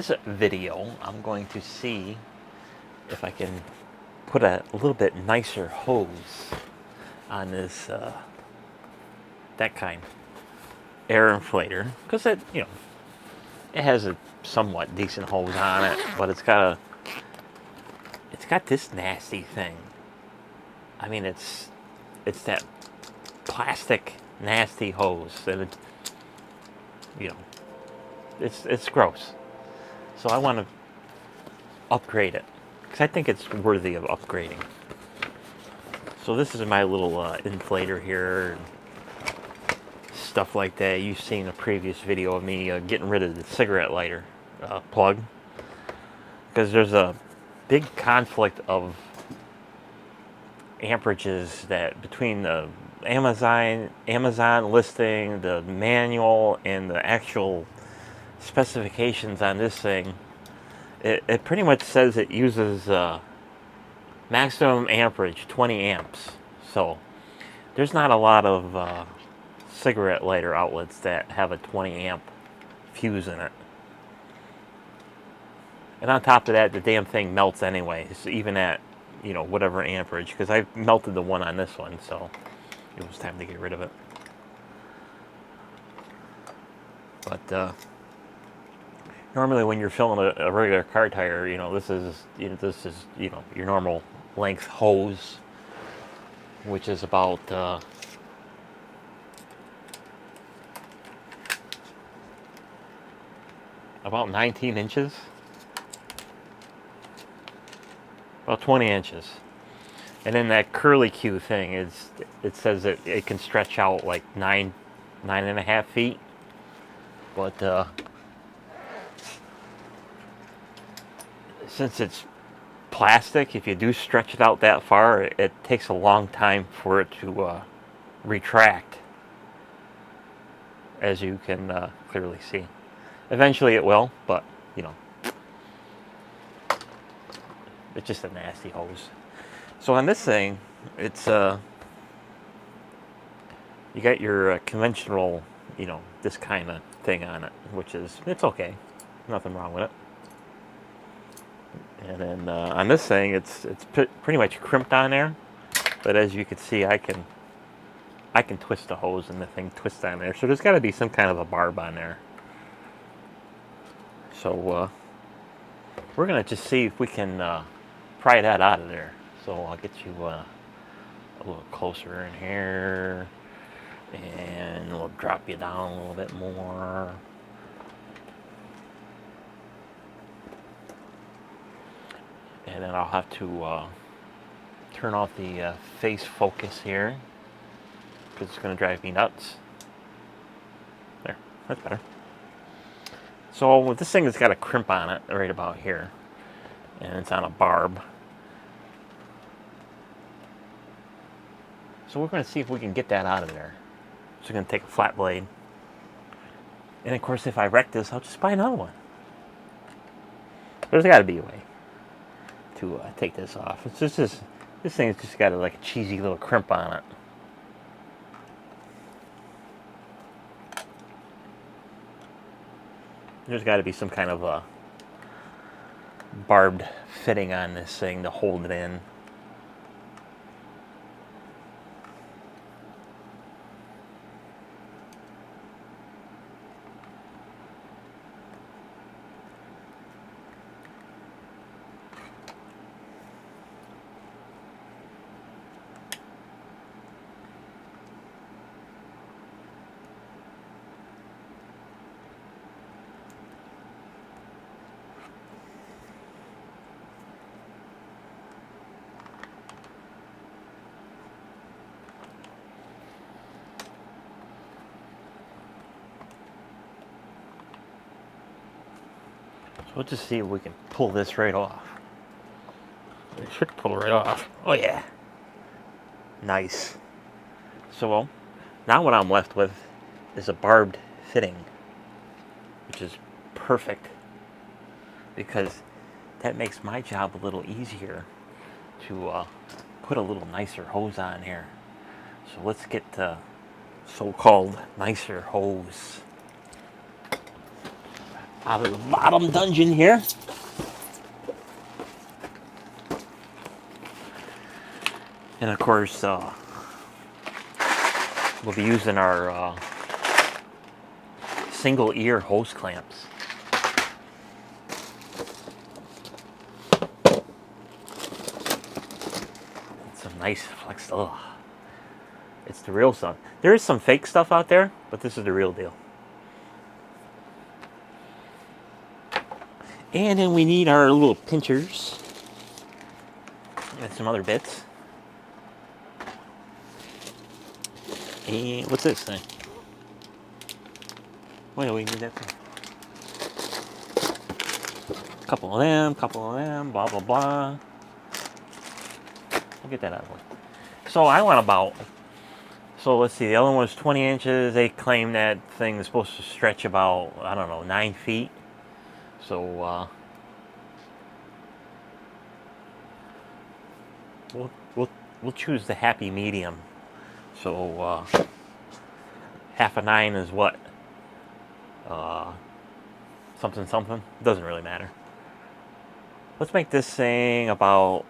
this video, I'm going to see if I can put a little bit nicer hose on this, that kind air inflator, because it has a somewhat decent hose on it, but it's got this nasty thing. I mean, it's that plastic nasty hose that it's gross. So I want to upgrade it because I think it's worthy of upgrading. So this is my little inflator here, and stuff like that. You've seen a previous video of me getting rid of the cigarette lighter plug, because there's a big conflict of amperages that between the Amazon listing, the manual, and the actual specifications on this thing. It pretty much says it uses maximum amperage 20 amps. So there's not a lot of cigarette lighter outlets that have a 20 amp fuse in it. And on top of that, the damn thing melts anyways, even at whatever amperage, because I melted the one on this one, so it was time to get rid of it. But normally when you're filling a regular car tire, this is your normal length hose, which is about about 19 inches, about 20 inches. And then that curly Q thing it says that it can stretch out like 9.5 feet. But since it's plastic, if you do stretch it out that far, it takes a long time for it to retract, as you can clearly see. Eventually it will, but it's just a nasty hose. So on this thing, it's you got your conventional, this kind of thing on it, which is, it's okay, nothing wrong with it. And then on this thing, it's pretty much crimped on there, but as you can see, I can twist the hose and the thing twists on there. So there's got to be some kind of a barb on there. So we're gonna just see if we can pry that out of there. So I'll get you a little closer in here, and we'll drop you down a little bit more. And then I'll have to turn off the face focus here, because it's going to drive me nuts. There, that's better. So this thing has got a crimp on it right about here, and it's on a barb. So we're going to see if we can get that out of there. So we're going to take a flat blade, and of course if I wreck this, I'll just buy another one. There's got to be a way to take this off. It's just this thing's just got like a cheesy little crimp on it. There's got to be some kind of a barbed fitting on this thing to hold it in. We'll just see if we can pull this right off. We should pull it right off. Oh yeah. Nice. So now what I'm left with is a barbed fitting, which is perfect, because that makes my job a little easier to put a little nicer hose on here. So let's get the so-called nicer hose. out of the bottom dungeon here. And of course, we'll be using our single ear hose clamps. It's some nice flex. Oh, it's the real stuff. There is some fake stuff out there, but this is the real deal. And then we need our little pinchers and some other bits. And what's this thing? Wait, we need that thing. Couple of them, blah, blah, blah. We'll get that out of the way. So I want about, so let's see, the other one was 20 inches. They claim that thing is supposed to stretch about, I don't know, 9 feet. So we'll choose the happy medium. So half a 9 is what? Something something. Doesn't really matter. Let's make this thing about.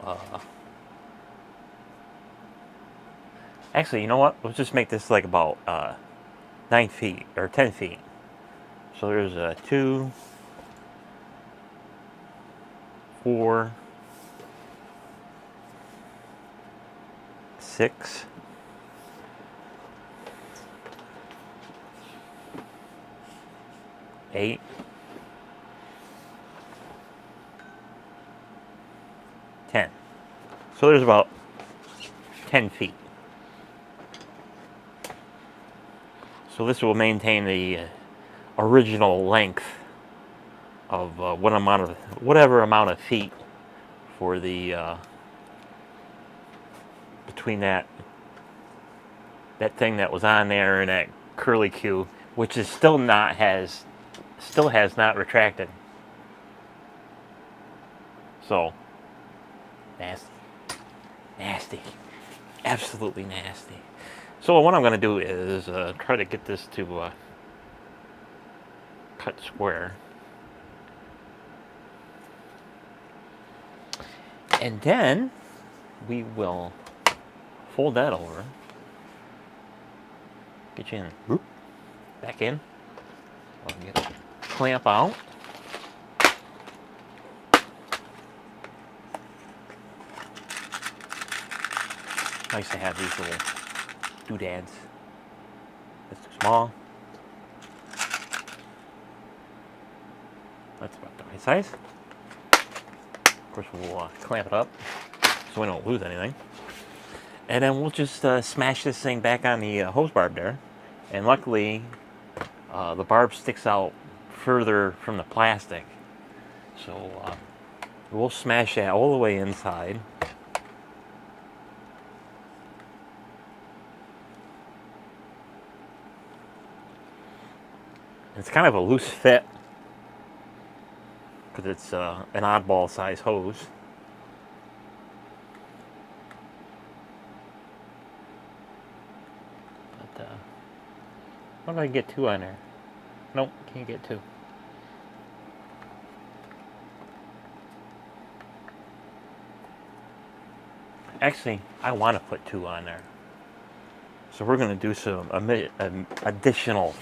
Actually, you know what? Let's just make this like about 9 feet or 10 feet. So there's a 2, 4, 6, 8, 10. So there's about 10 feet. So this will maintain the original length of whatever amount of feet for the between that thing that was on there and that curly Q, which is still has not retracted. So nasty, absolutely nasty. So what I'm going to do is try to get this to cut square. And then we will fold that over. Get you in. Whoop. Back in. I'll get a clamp out. Nice to have these little doodads. That's too small. That's about the right size. Of course, we'll clamp it up so we don't lose anything. And then we'll just smash this thing back on the hose barb there. And luckily, the barb sticks out further from the plastic. So we'll smash that all the way inside. It's kind of a loose fit because it's an oddball size hose. But what if I can get 2 on there? Nope, can't get 2. Actually, I want to put 2 on there. So we're going to do some additional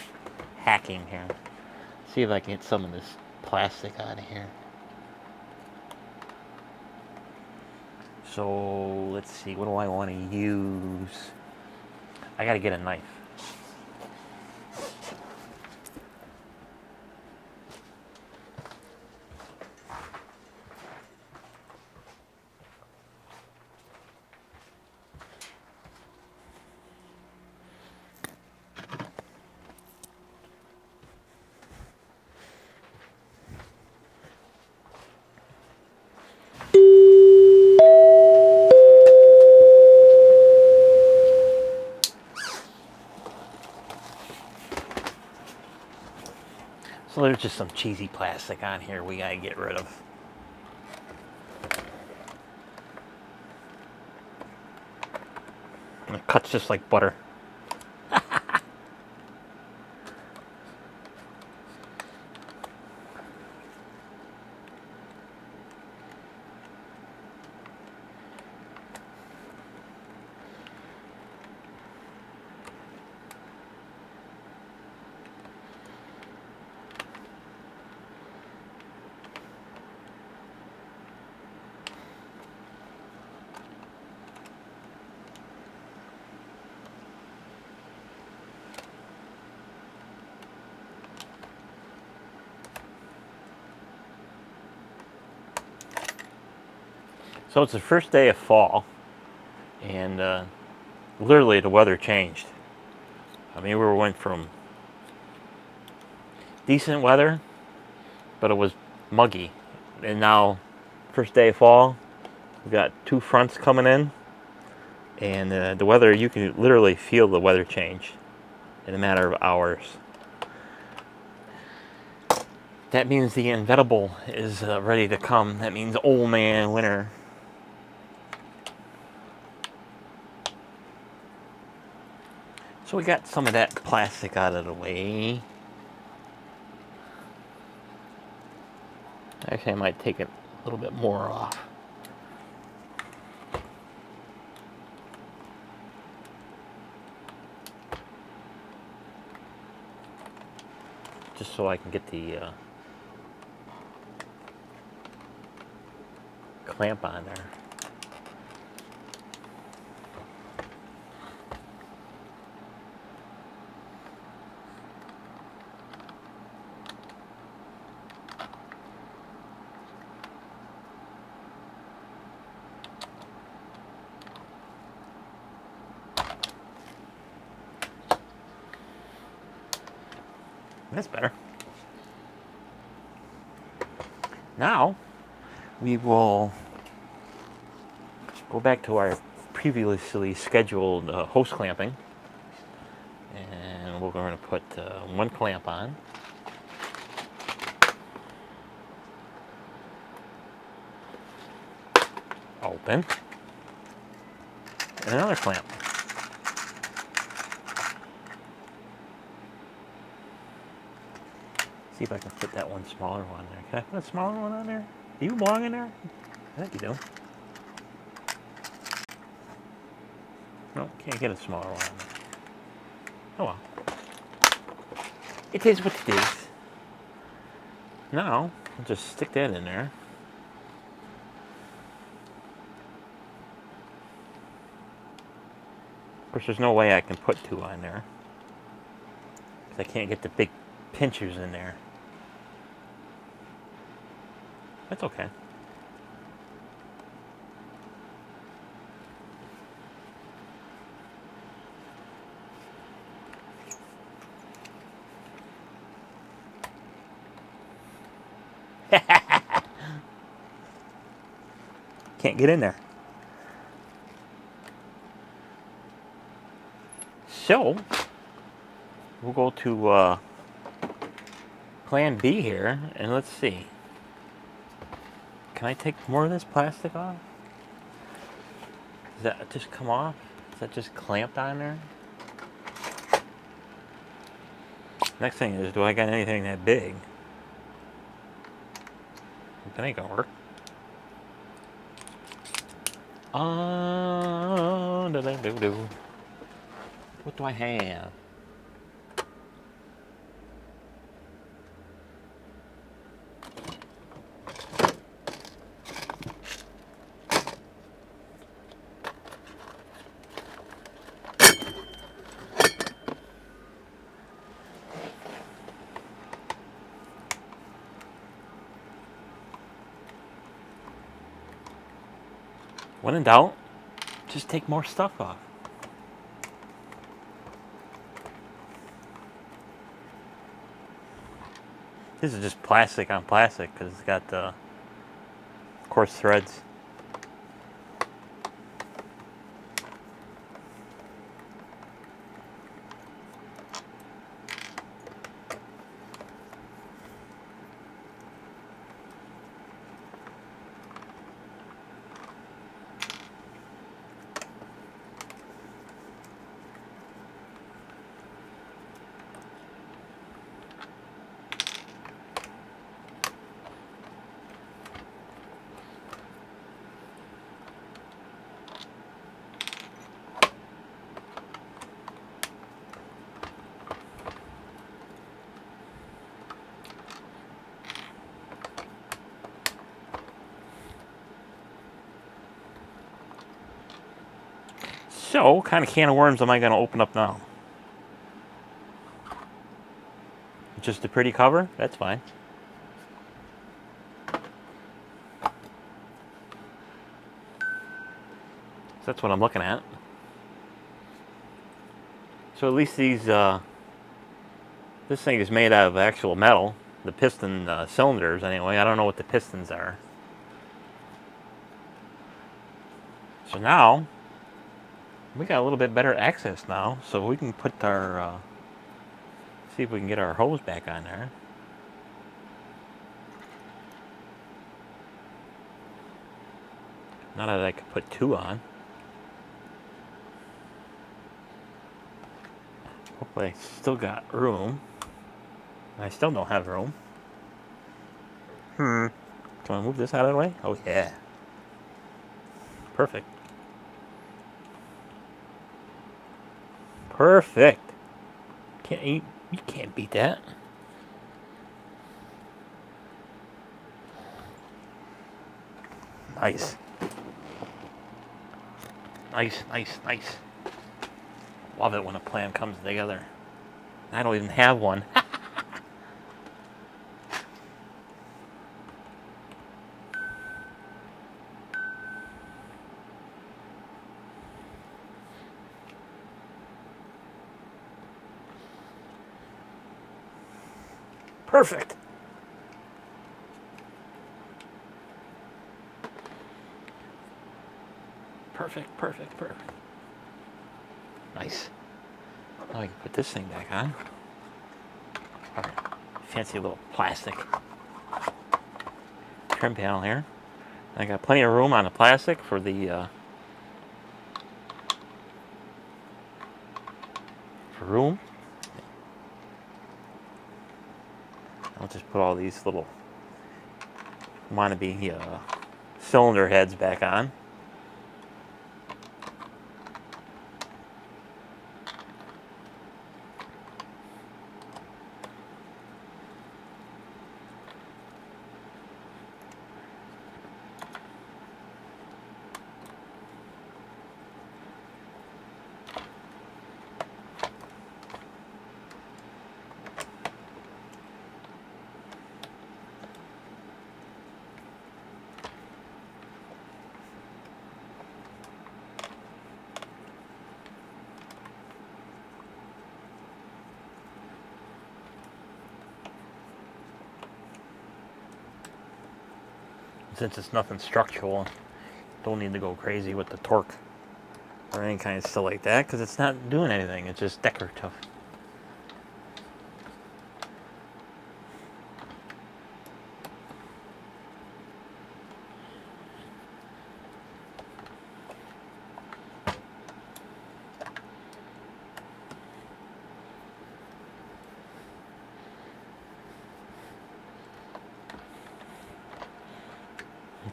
hacking here. See if I can get some of this plastic out of here. So let's see, what do I want to use? I got to get a knife. So there's just some cheesy plastic on here we gotta get rid of. And it cuts just like butter. So it's the first day of fall, and literally the weather changed. I mean, we went from decent weather, but it was muggy, and now first day of fall, we've got 2 fronts coming in, and the weather, you can literally feel the weather change in a matter of hours. That means the inevitable is ready to come. That means old man winter. So we got some of that plastic out of the way. Actually, I might take it a little bit more off. Just so I can get the clamp on there. That's better. Now, we will go back to our previously scheduled hose clamping. And we're going to put 1 clamp on. Open. And another clamp. See if I can fit that one smaller one there. Can I put a smaller one on there? Do you belong in there? I think you do. No, can't get a smaller one on there. Oh well. It is what it is. Now, I'll just stick that in there. Of course, there's no way I can put 2 on there, because I can't get the big pinchers in there. That's okay. Can't get in there. So, we'll go to plan B here, and let's see. Can I take more of this plastic off? Does that just come off? Is that just clamped on there? Next thing is, do I got anything that big? That ain't gonna work. What do I have? When in doubt, just take more stuff off. This is just plastic on plastic because it's got the coarse threads. So, what kind of can of worms am I going to open up now? Just a pretty cover? That's fine. . So that's what I'm looking at. So at least these, this thing is made out of actual metal. The piston cylinders, anyway. I don't know what the pistons are. So now, we got a little bit better access now. So we can put our, see if we can get our hose back on there. Now that I could put 2 on. Hopefully I still got room. I still don't have room. Can I move this out of the way? Oh yeah. Perfect. Perfect. You can't beat that. Nice. Nice, nice, nice. Love it when a plan comes together. I don't even have one. Perfect. Perfect, perfect, perfect. Nice. Now I can put this thing back on. Our fancy little plastic trim panel here. I got plenty of room on the plastic for the for room. I'll just put all these little wannabe cylinder heads back on. Since it's nothing structural, don't need to go crazy with the torque or any kind of stuff like that, because it's not doing anything. It's just decorative.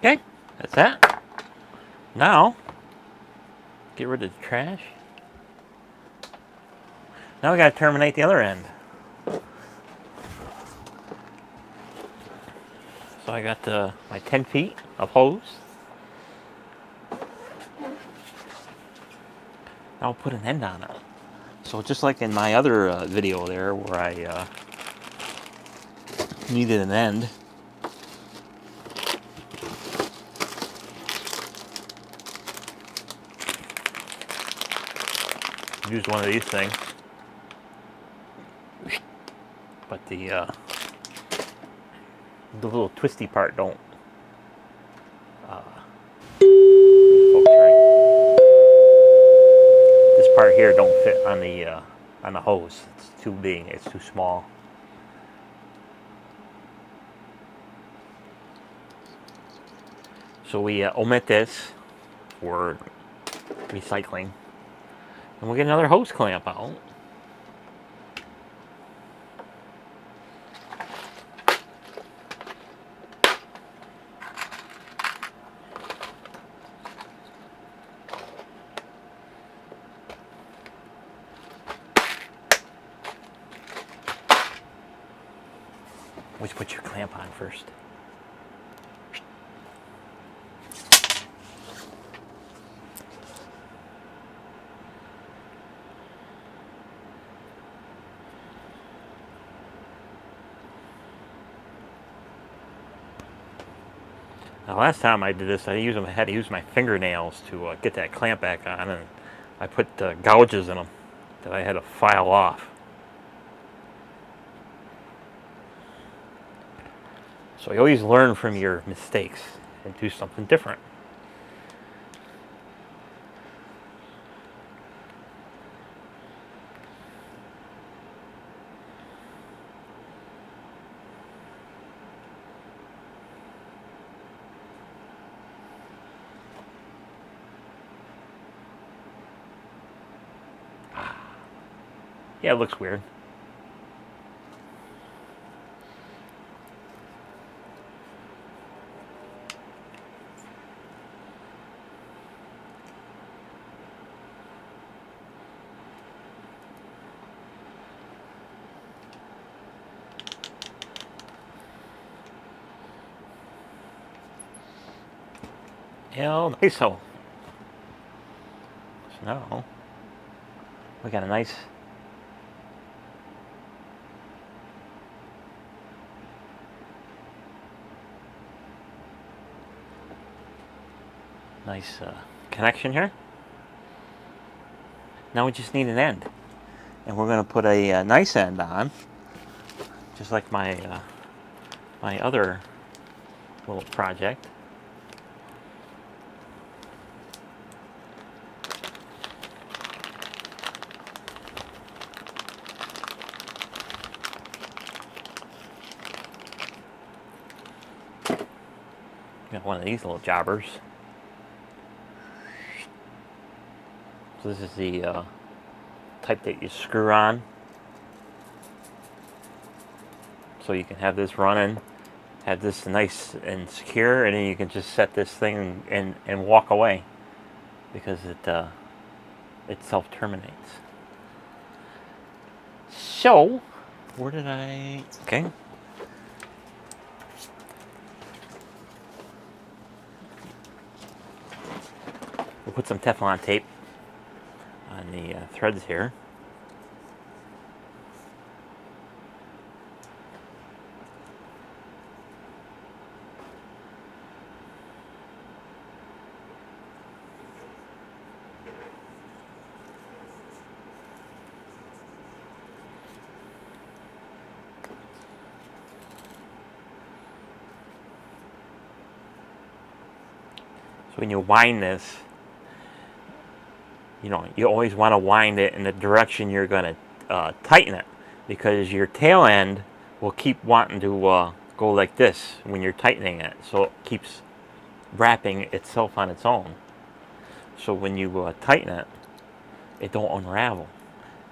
Okay, that's that. Now, get rid of the trash. Now we got to terminate the other end. So I got my 10 feet of hose. Now I'll put an end on it. So just like in my other video there where I needed an end, use one of these things, but the little twisty part don't. This part here don't fit on the hose. It's too big. It's too small. So we omit this for recycling. And we'll get another hose clamp out. Which put your clamp on first. Now, last time I did this, I had to use my fingernails to get that clamp back on, and I put gouges in them that I had to file off. So you always learn from your mistakes and do something different. Yeah, it looks weird. Nice. So now we got a nice connection here. Now we just need an end, and we're going to put a nice end on, just like my my other little project. Got one of these little jobbers. So this is the type that you screw on, so you can have this running, have this nice and secure, and then you can just set this thing and walk away, because it self-terminates. So, where did I... Okay. We'll put some Teflon tape on the threads here. So when you wind this, you always want to wind it in the direction you're going to tighten it, because your tail end will keep wanting to go like this when you're tightening it, so it keeps wrapping itself on its own. So when you tighten it, it don't unravel.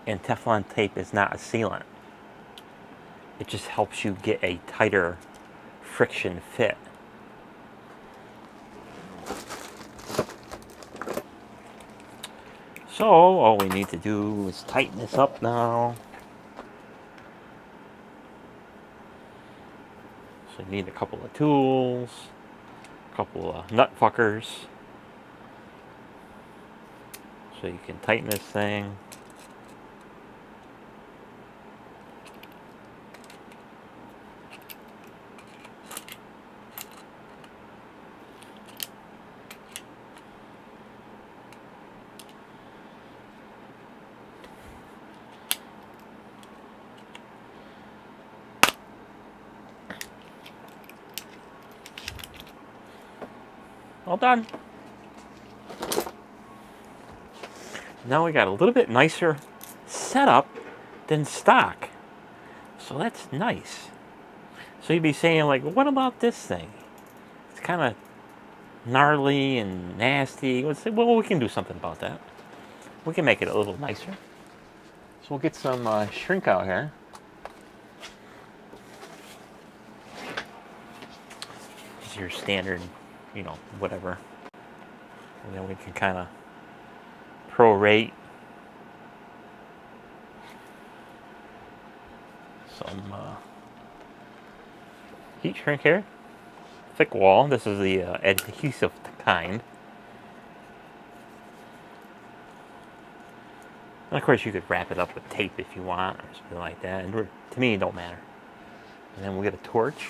And Teflon tape is not a sealant. It just helps you get a tighter friction fit. So all we need to do is tighten this up now. So you need a couple of tools, a couple of nut fuckers, so you can tighten this thing. All done. Now we got a little bit nicer setup than stock. So that's nice. So you'd be saying, like, what about this thing? It's kind of gnarly and nasty. Let's say, well, we can do something about that. We can make it a little nicer. So we'll get some shrink out here. This is your standard, whatever. And then we can kind of prorate some heat shrink here. Thick wall. This is the adhesive kind. And of course, you could wrap it up with tape if you want, or something like that. And to me, it don't matter. And then we'll get a torch.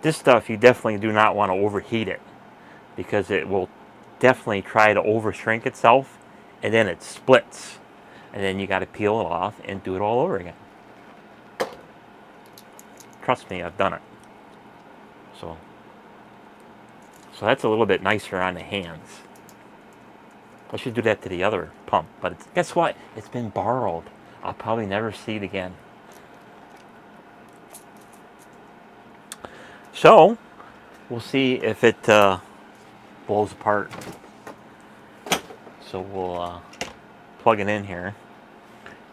This stuff, you definitely do not want to overheat it, because it will definitely try to over shrink itself, and then it splits, and then you got to peel it off and do it all over again. Trust me, I've done it. So that's a little bit nicer on the hands. I should do that to the other pump, but guess what? It's been borrowed. I'll probably never see it again. So we'll see if it blows apart. So we'll plug it in here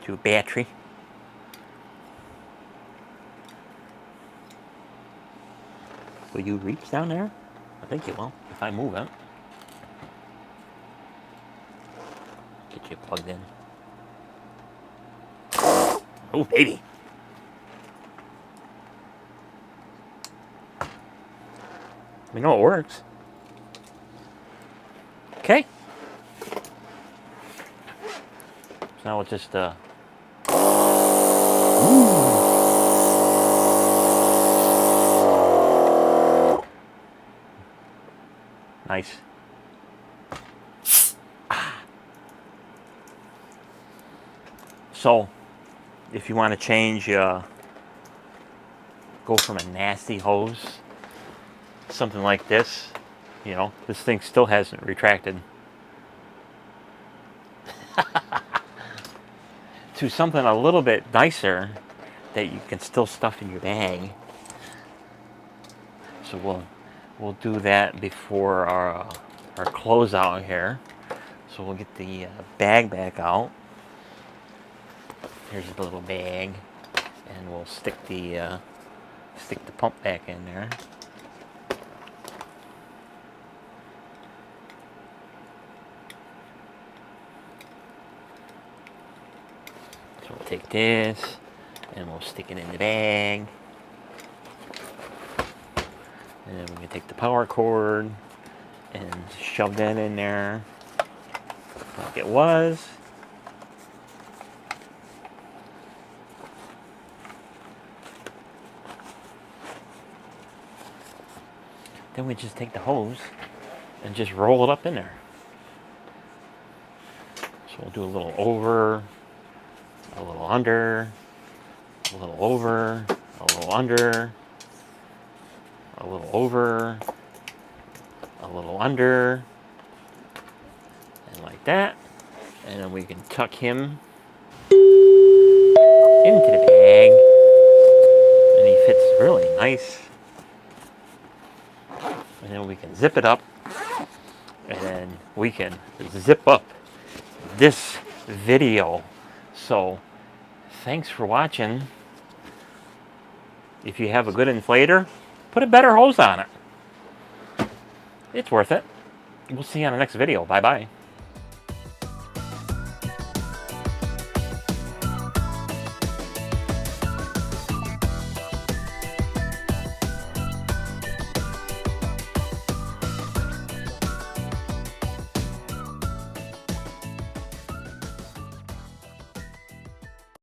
to a battery. Will you reach down there? I think it will, if I move it. Get you plugged in. Oh, baby. We know it works. Okay. So now we'll just nice. So, if you want to change, go from a nasty hose, something like this, you know, this thing still hasn't retracted, to something a little bit nicer that you can still stuff in your bag. So we'll do that before our closeout here. So we'll get the bag back out. Here's the little bag, and we'll stick the pump back in there. So we'll take this, and we'll stick it in the bag. And then we can take the power cord and shove that in there like it was. Then we just take the hose and just roll it up in there. So we'll do a little over, a little under, a little over, a little under, a little over, a little under, and like that. And then we can tuck him into the bag, and he fits really nice. And then we can zip it up, and then we can zip up this video. So thanks for watching. If you have a good inflator, put a better hose on it. It's worth it. We'll see you on the next video. Bye bye.